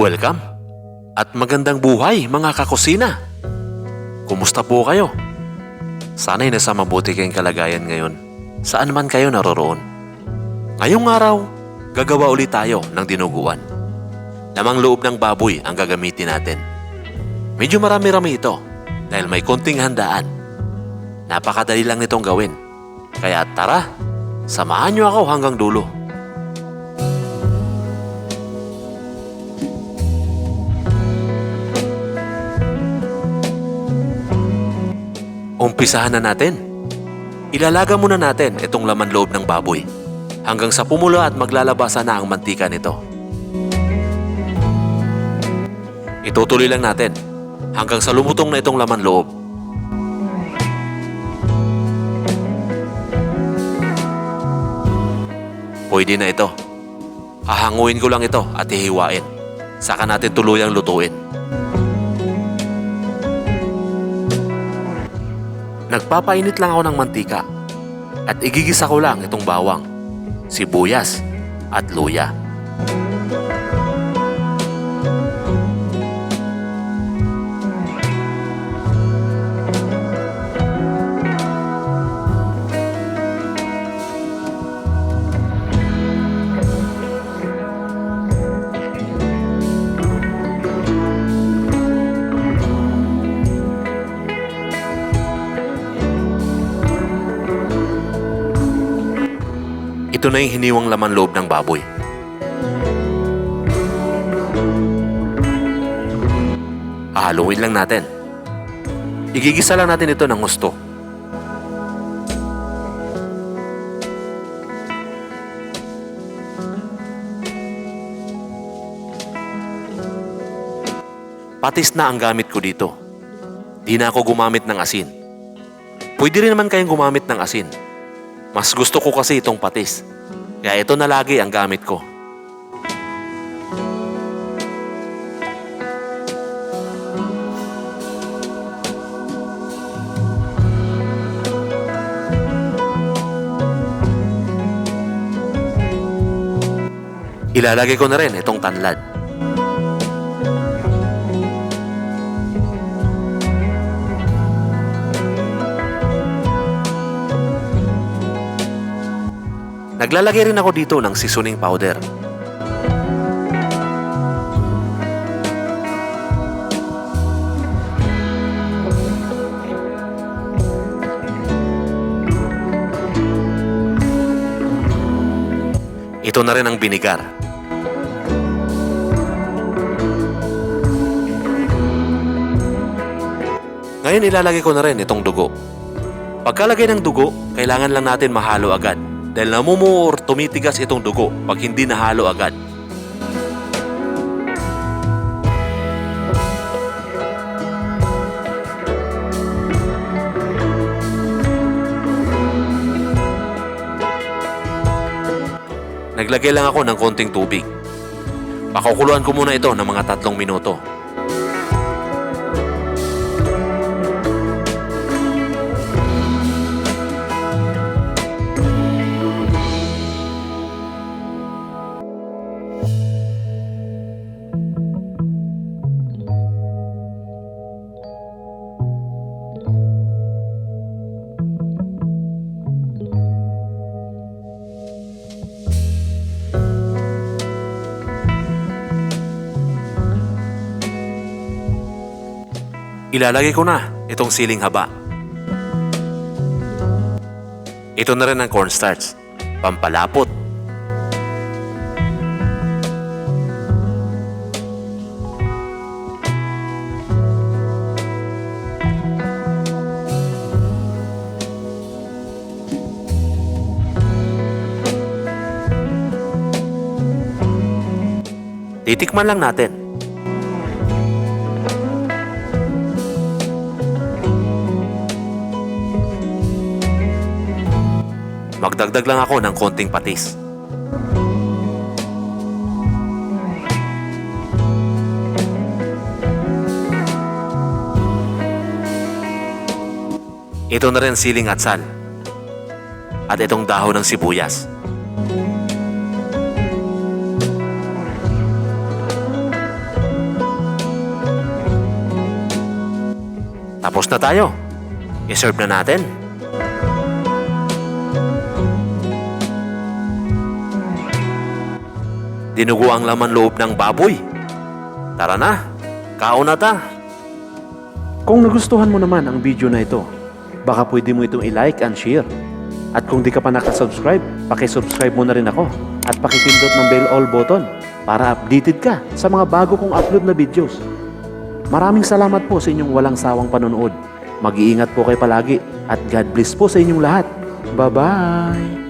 Welcome at magandang buhay mga kakusina. Kumusta po kayo? Sana'y nasa mabuti kayong kalagayan ngayon saan man kayo naroroon. Ngayong araw, gagawa ulit tayo ng dinuguan. Lamang loob ng baboy ang gagamitin natin. Medyo marami-rami ito dahil may konting handaan. Napakadali lang nitong gawin. Kaya tara, samahan niyo ako hanggang dulo. Umpisahan na natin. Ilalaga muna natin itong laman loob ng baboy hanggang sa pumula at maglalabasa na ang mantika nito. Itutuloy lang natin hanggang sa lumutong na itong laman loob. Pwede na ito. Hahanguin ko lang ito at hihiwain. Saka natin tuluyang lutuin. Nagpapainit lang ako ng mantika at igigisa ko lang itong bawang, sibuyas at luya. Ito na yung hiniwang laman loob ng baboy. Haluin lang natin. Igigisa lang natin ito ng gusto. Patis na ang gamit ko dito. Di na ako gumamit ng asin. Pwede rin naman kayong gumamit ng asin. Mas gusto ko kasi itong patis. Kaya ito na lagi ang gamit ko. Ilalagay ko na rin itong tanlad. Naglalagay rin ako dito ng seasoning powder. Ito na rin ang binigar. Ngayon ilalagay ko na rin itong dugo. Pagkalagay ng dugo, kailangan lang natin mahalo agad. Dahil namumuo or tumitigas itong dugo pag hindi nahalo agad. Naglagay lang ako ng konting tubig. Pakukuluan ko muna ito ng mga 3 minuto. Ilalagay ko na itong siling haba. Ito na rin ang cornstarch, pampalapot. Titikman lang natin. Magdagdag lang ako ng konting patis. Ito na rin siling at sal. At itong dahon ng sibuyas. Tapos na tayo. I-serve na natin. Dinugo ang laman loob ng baboy. Tara na, kaon na ta. Kung nagustuhan mo naman ang video na ito, baka pwede mo itong i-like and share. At kung di ka pa nakasubscribe, pakisubscribe mo na rin ako at pakipindot ng bell all button para updated ka sa mga bago kong upload na videos. Maraming salamat po sa inyong walang sawang panonood. Mag-iingat po kayo palagi at God bless po sa inyong lahat. Bye-bye!